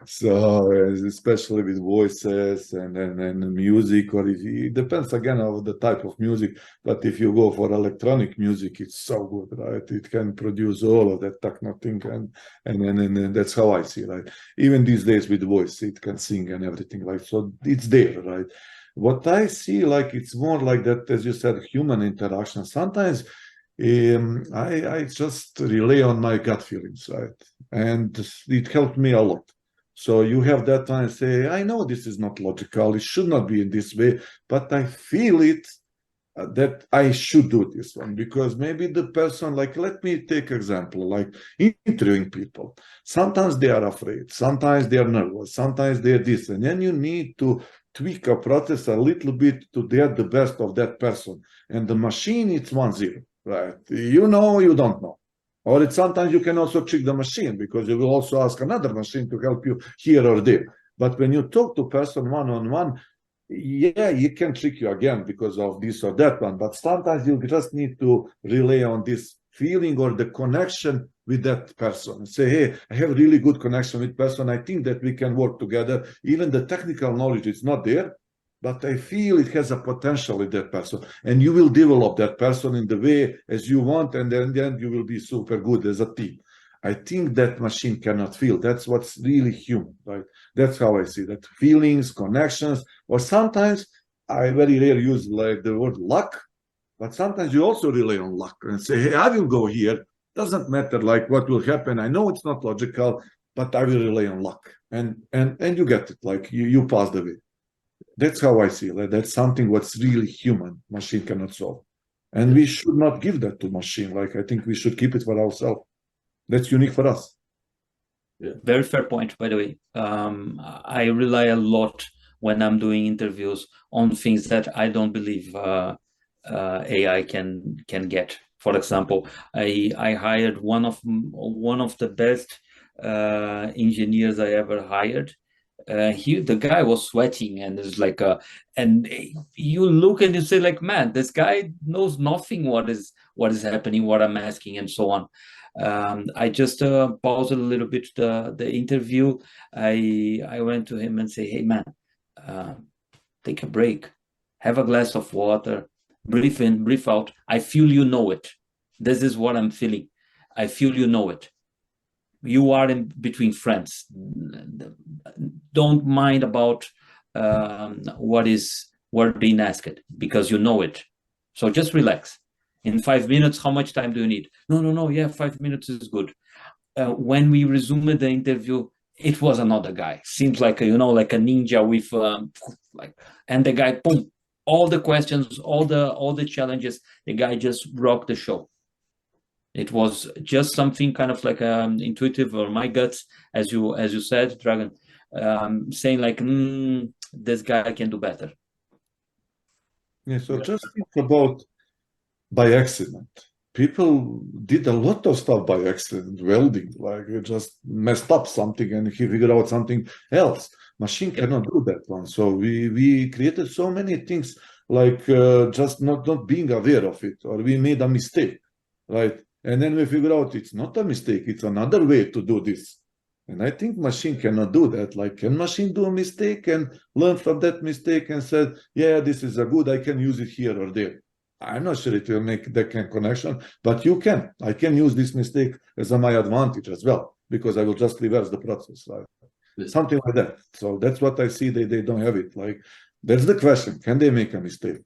So especially with voices and music, or it depends again on the type of music. But if you go for electronic music, it's so good, right? It can produce all of that techno thing, and that's how I see, right? Even these days with voice, it can sing and everything, like so. It's there, right? What I see, like it's more like that, as you said, human interaction. Sometimes I just rely on my gut feelings, right? And it helped me a lot. So you have that time say, I know this is not logical, it should not be in this way, but I feel it that I should do this one, because maybe the person, like, let me take example, like interviewing people. Sometimes they are afraid, sometimes they are nervous, sometimes they are this, and then you need to tweak a process a little bit to get the best of that person. And the machine, it's 1-0, right? You know, you don't know. Or it's sometimes you can also trick the machine, because you will also ask another machine to help you here or there. But when you talk to person one-on-one, yeah, you can trick you again because of this or that one. But sometimes you just need to rely on this feeling or the connection with that person. Say, hey, I have really good connection with person. I think that we can work together. Even the technical knowledge is not there, but I feel it has a potential with that person. And you will develop that person in the way as you want, and then you will be super good as a team. I think that machine cannot feel. That's what's really human, right? That's how I see that. Feelings, connections, or sometimes I very rarely use like the word luck, but sometimes you also rely on luck and say, hey, I will go here. Doesn't matter like what will happen. I know it's not logical, but I will rely on luck. And you get it, like you pass the way. That's how I see it. Like, that's something what's really human, machine cannot solve. And we should not give that to machine. Like, I think we should keep it for ourselves. That's unique for us. Yeah. Very fair point, by the way. I rely a lot when I'm doing interviews on things that I don't believe AI can get. For example, I hired one of the best engineers I ever hired. The guy was sweating, and it's like and you look and you say like, man, this guy knows nothing what is happening, what I'm asking, and so on. I just paused a little bit the interview. I went to him and say, hey man, take a break, have a glass of water, breathe in, breathe out. I feel you know it. This is what I'm feeling. I feel you know it. You are in between friends. Don't mind about what being asked, because you know it. So just relax. In 5 minutes, how much time do you need? No. Yeah, 5 minutes is good. When we resumed the interview, it was another guy. Seems like like a ninja with and the guy, boom, all the questions, all the challenges. The guy just rocked the show. It was just something kind of like intuitive, or my guts, as you said, Dragan, saying like, this guy can do better. Yeah, so just think about by accident. People did a lot of stuff by accident, welding, like it just messed up something and he figured out something else. Machine cannot do that one. So we created so many things, like just not being aware of it, or we made a mistake, right? And then we figured out it's not a mistake, it's another way to do this. And I think machine cannot do that. Like, can machine do a mistake and learn from that mistake and said, yeah, this is a good, I can use it here or there? I'm not sure it will make that kind of connection, but you can. I can use this mistake as my advantage as well, because I will just reverse the process, right? Something like that. So that's what I see. They don't have it. Like, that's the question. Can they make a mistake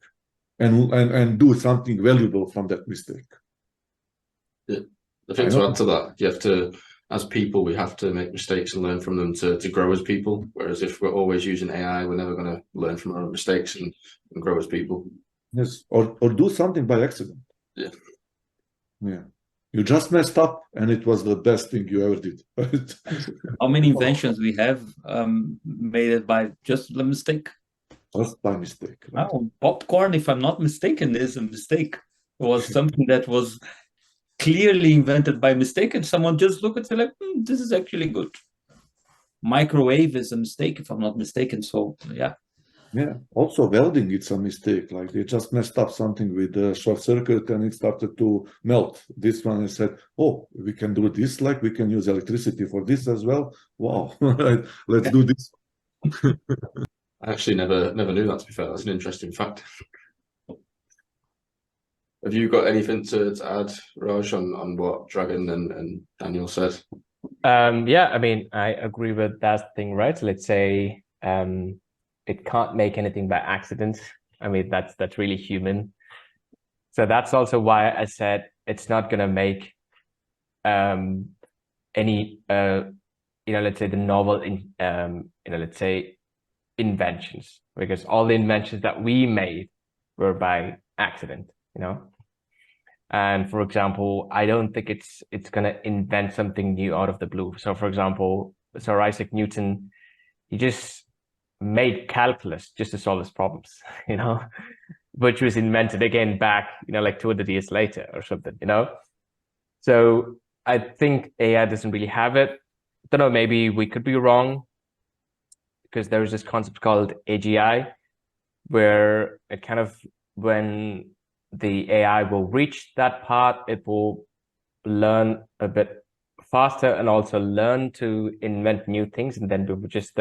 and do something valuable from that mistake? Yeah. I think to add to that, you have to, as people, we have to make mistakes and learn from them to grow as people. Whereas if we're always using AI, we're never going to learn from our own mistakes and grow as people. Yes, or do something by accident. Yeah. Yeah. You just messed up and it was the best thing you ever did. How many inventions we have made it by just a mistake? Just by mistake. Right? Oh, popcorn, if I'm not mistaken, is a mistake. It was something that was clearly invented by mistake, and someone just looked and said like, this is actually good. Microwave is a mistake, if I'm not mistaken. So yeah. Yeah, also welding, it's a mistake. Like they just messed up something with the short circuit and it started to melt. This one is said, oh, we can do this, like we can use electricity for this as well. Wow, let's do this. I actually never knew that, to be fair. That's an interesting fact. Have you got anything to add, Raj, on what Dragan and Daniel said? Yeah, I mean, I agree with that thing, right? Let's say it can't make anything by accident. I mean, that's really human. So that's also why I said it's not gonna make any let's say the novel let's say inventions, because all the inventions that we made were by accident, And for example, I don't think it's gonna invent something new out of the blue. So for example, Sir Isaac Newton, he just made calculus just to solve his problems, which was invented again back, like 200 years later or something, So I think AI doesn't really have it. I don't know, maybe we could be wrong, because there is this concept called AGI, where it kind of, when the AI will reach that part, it will learn a bit faster and also learn to invent new things, and then we would just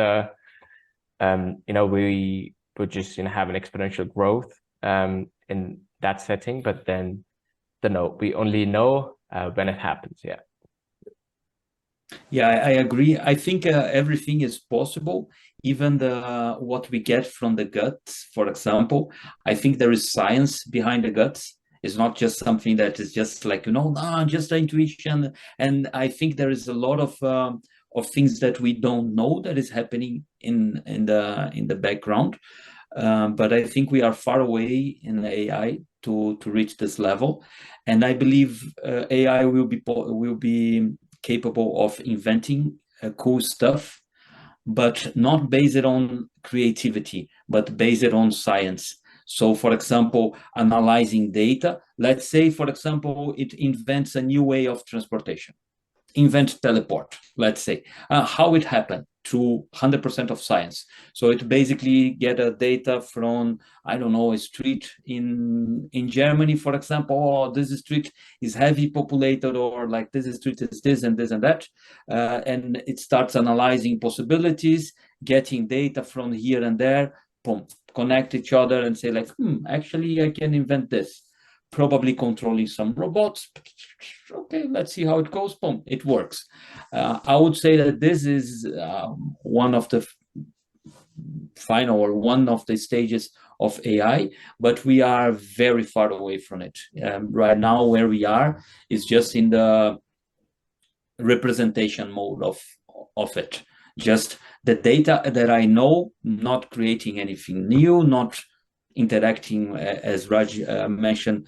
we would just have an exponential growth in that setting. But then we only know when it happens. Yeah, I agree. I think everything is possible, even what we get from the guts, for example. I think there is science behind the guts. It's not just something that is just like, just intuition. And I think there is a lot of things that we don't know that is happening in the background. But I think we are far away in AI to reach this level. And I believe AI will be capable of inventing cool stuff, but not based on creativity, but based on science. So, for example, analyzing data, let's say, for example, it invents a new way of transportation, invent teleport, let's say. How it happened? Through 100% of science. So it basically get a data from, I don't know, a street in Germany, for example. Oh, this street is heavy populated, or like this street is this and this and that. And it starts analyzing possibilities, getting data from here and there, boom, connect each other and say like, actually I can invent this. Probably controlling some robots. Okay, let's see how it goes. Boom, it works. I would say that this is one of the final, or one of the stages of AI, but we are very far away from it. Right now, where we are is just in the representation mode of it. Just the data that I know, not creating anything new, not interacting, as Raj mentioned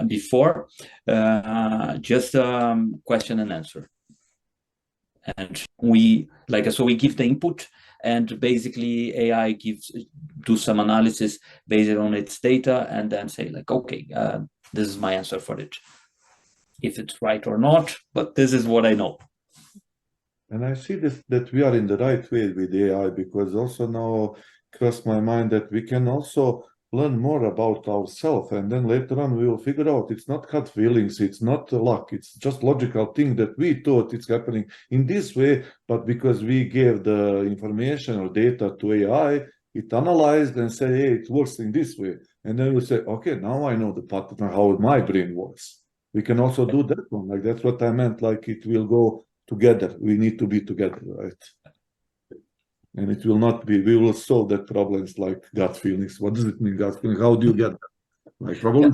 before, just question and answer. And we give the input, and basically AI do some analysis based on its data, and then say like, okay, this is my answer for it. If it's right or not, but this is what I know. And I see that we are in the right way with AI, because also now crossed my mind that we can also learn more about ourselves, and then later on we will figure out it's not gut feelings, it's not luck, it's just logical thing that we thought it's happening in this way, but because we gave the information or data to AI, it analyzed and say, hey, it works in this way, and then we say, okay, now I know the pattern how my brain works. We can also do that one. Like, that's what I meant, like it will go together. We need to be together, right? And it will not be, we will solve that problems like gut feelings. What does it mean, gut feelings? How do you get that? Like, probably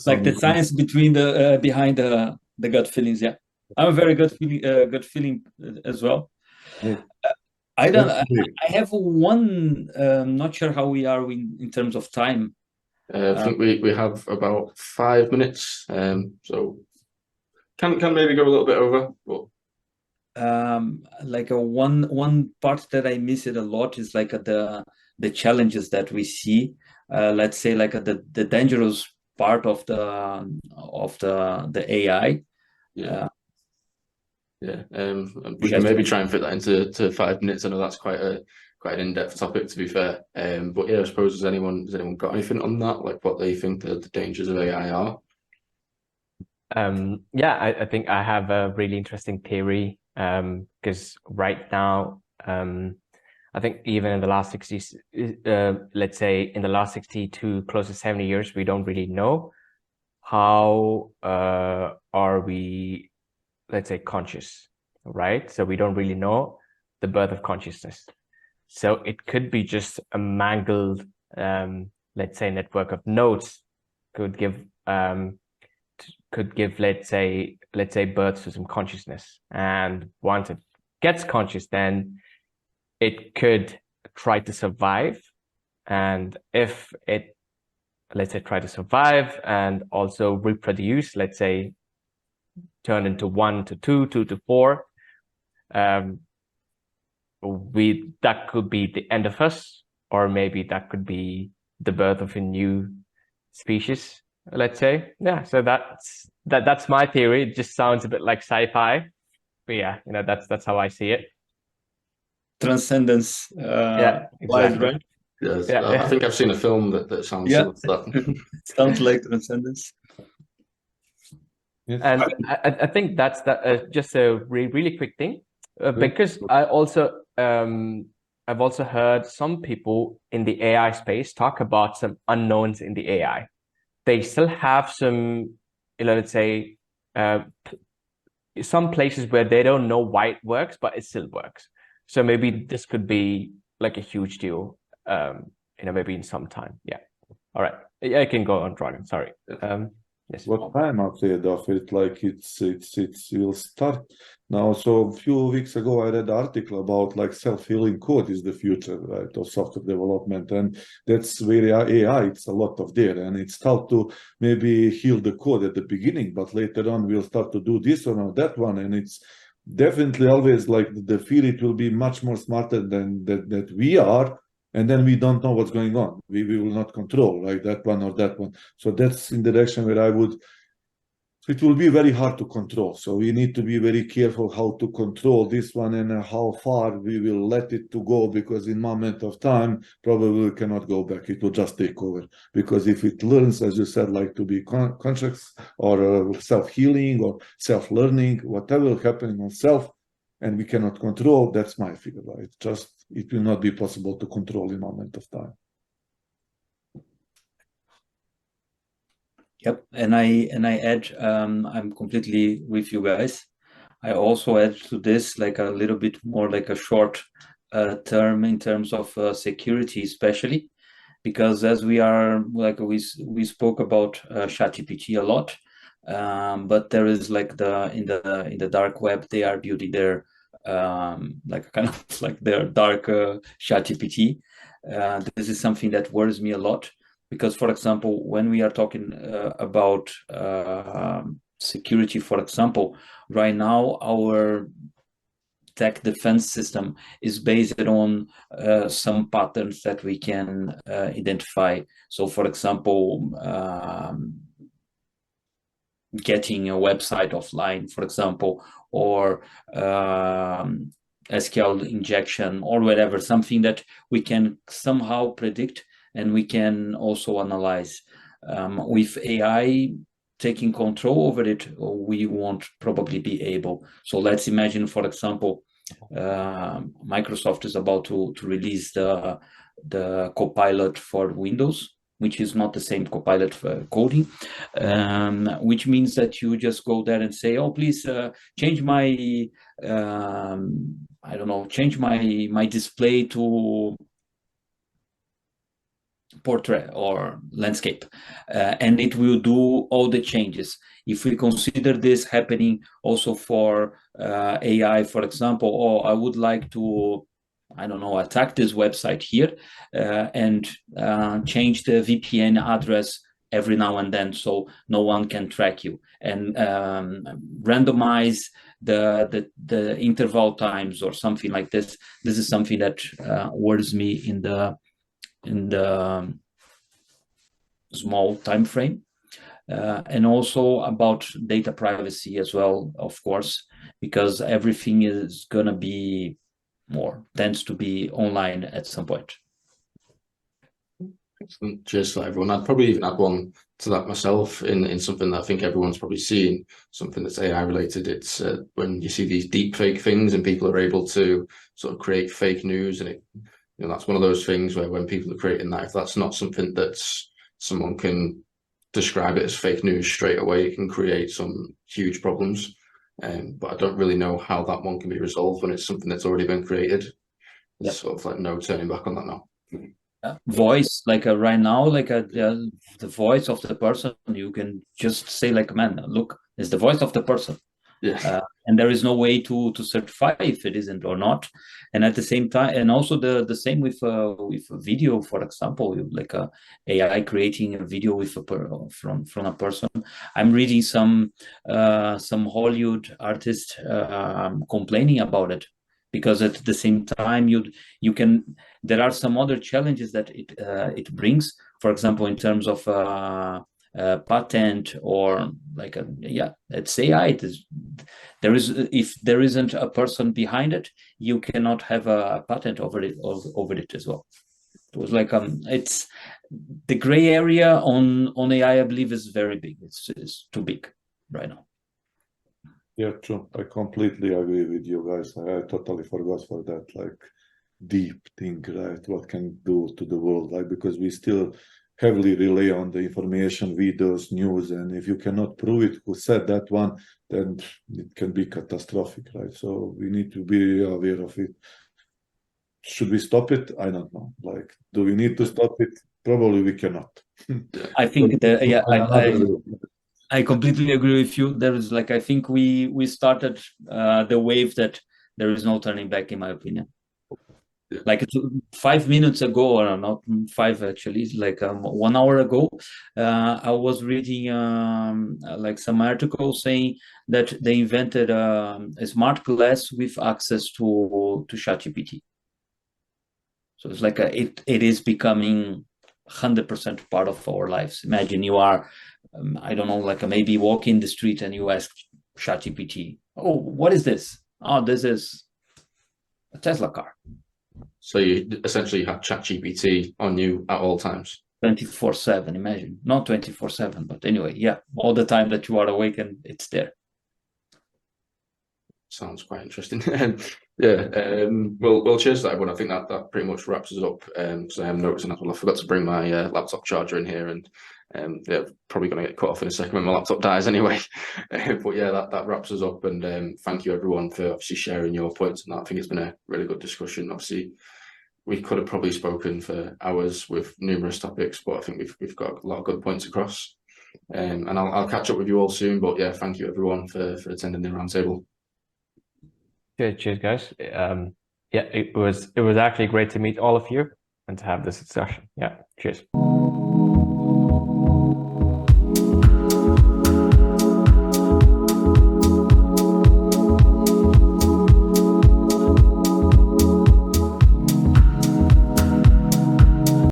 like the science between the behind the gut feelings. Yeah, I'm a very gut feeling as well. Yeah. I have one. Not sure how we are in terms of time. I think we have about 5 minutes. So can maybe go a little bit over. But like one part that I miss it a lot is like the challenges that we see. Let's say like the dangerous part of the AI. Yeah. We can maybe try and fit that into 5 minutes. I know that's quite an in-depth topic, to be fair. But yeah, I suppose has anyone got anything on that, like what they think the dangers of AI are? Yeah, I think I have a really interesting theory, because right now, I think even in the last 60, let's say in the last 60 to close to 70 years, we don't really know how are we, let's say, conscious, right? So we don't really know the birth of consciousness. So it could be just a mangled, let's say, network of nodes could give let's say birth to some consciousness, and once it gets conscious, then it could try to survive, and if it, let's say, try to survive and also reproduce, let's say turn into 1 to 2, 2 to 4, that could be the end of us, or maybe that could be the birth of a new species, let's say. Yeah, so that's my theory. It just sounds a bit like sci-fi, but yeah, that's how I see it. Transcendence. Yeah, exactly. Right? Yes, yeah. I think I've seen a film that sounds similar to that. Sounds like transcendence. Yes. And I think that's just a really quick thing, because I've also heard some people in the AI space talk about some unknowns in the AI. They still have some, let's say, some places where they don't know why it works, but it still works. So maybe this could be like a huge deal, maybe in some time. Yeah. All right. Yeah, I can go on, Dragan. Sorry. Yes. What I'm afraid of it, like it will start now. So a few weeks ago, I read an article about like self-healing code is the future, right, of software development, and that's where AI, it's a lot of there, and it start to maybe heal the code at the beginning, but later on we'll start to do this or that one, and it's definitely always like the fear it will be much more smarter than that we are, and then we don't know what's going on. We will not control, right, that one or that one. So that's in the direction where I would. It will be very hard to control. So we need to be very careful how to control this one and how far we will let it to go, because in moment of time, probably we cannot go back. It will just take over. Because if it learns, as you said, like to be conscious or self-healing or self-learning, whatever will happen on self, and we cannot control, that's my fear, right? Just, it will not be possible to control in moment of time. Yep, and I add, I'm completely with you guys. I also add to this like a little bit more like a short term in terms of security, especially because as we are like we spoke about ChatGPT a lot, but there is like in the dark web they are building their like kind of like their dark ChatGPT. This is something that worries me a lot. Because, for example, when we are talking about security, for example, right now our tech defense system is based on some patterns that we can identify. So, for example, getting a website offline, for example, or SQL injection or whatever, something that we can somehow predict and we can also analyze. With AI taking control over it, we won't probably be able. So let's imagine, for example, Microsoft is about to release the Copilot for Windows, which is not the same Copilot for coding, which means that you just go there and say, oh, please change my, I don't know, change my display to portrait or landscape, and it will do all the changes. If we consider this happening also for AI, for example, or I would like to, I don't know, attack this website here and change the VPN address every now and then so no one can track you, and randomize the interval times or something like this. This is something that worries me in the small time frame, and also about data privacy as well, of course, because everything is gonna be tends to be online at some point. Excellent. Cheers to everyone. I'd probably even add one to that myself in something that I think everyone's probably seen, something that's AI related. It's when you see these deep fake things and people are able to sort of create fake news, and it, you know, that's one of those things where when people are creating that, if that's not something that's someone can describe it as fake news straight away, it can create some huge problems. But I don't really know how that one can be resolved when it's something that's already been created. There's sort of like no turning back on that now. Voice, like right now, like the voice of the person, you can just say like, man, look, it's the voice of the person. Yeah. And there is no way to certify if it isn't or not. And at the same time, and also the same with video, for example, like a AI creating a video with from a person. I'm reading some Hollywood artist complaining about it, because at the same time you can, there are some other challenges that it brings, for example, in terms of patent or like it's AI. If there isn't a person behind it, you cannot have a patent over it as well. It was like it's the gray area on AI, I believe, is very big. It's too big right now. Yeah, true. I completely agree with you guys. I totally forgot for that, like deep thing, right? What can it do to the world, like, because we still heavily rely on the information, videos, news, and if you cannot prove it, who said that one, then it can be catastrophic, right? So we need to be aware of it. Should we stop it? I don't know. Like, do we need to stop it? Probably we cannot. I think that, I completely agree with you. There is like, I think we started the wave that there is no turning back, in my opinion. Like 5 minutes ago, or not 5 actually, it's like 1 hour ago, I was reading like some articles saying that they invented a smart glass with access to ChatGPT. So it's like it is becoming 100% part of our lives. Imagine you are, I don't know, like maybe walking the street and you ask ChatGPT, "Oh, what is this? Oh, this is a Tesla car." So you essentially have ChatGPT on you at all times. 24/7, imagine. Not 24/7, but anyway, yeah, all the time that you are awake and it's there. Sounds quite interesting. Yeah. Well, cheers to that, everyone. I think that pretty much wraps us up. So I am noticing as well, I forgot to bring my laptop charger in here, and yeah, probably going to get cut off in a second when my laptop dies anyway. But yeah, that wraps us up, and thank you everyone for obviously sharing your points on that. I think it's been a really good discussion. Obviously, we could have probably spoken for hours with numerous topics, but I think we've got a lot of good points across. And I'll catch up with you all soon. But yeah, thank you everyone for attending the roundtable. Cheers, guys. Yeah, it was actually great to meet all of you and to have this discussion. Yeah, cheers.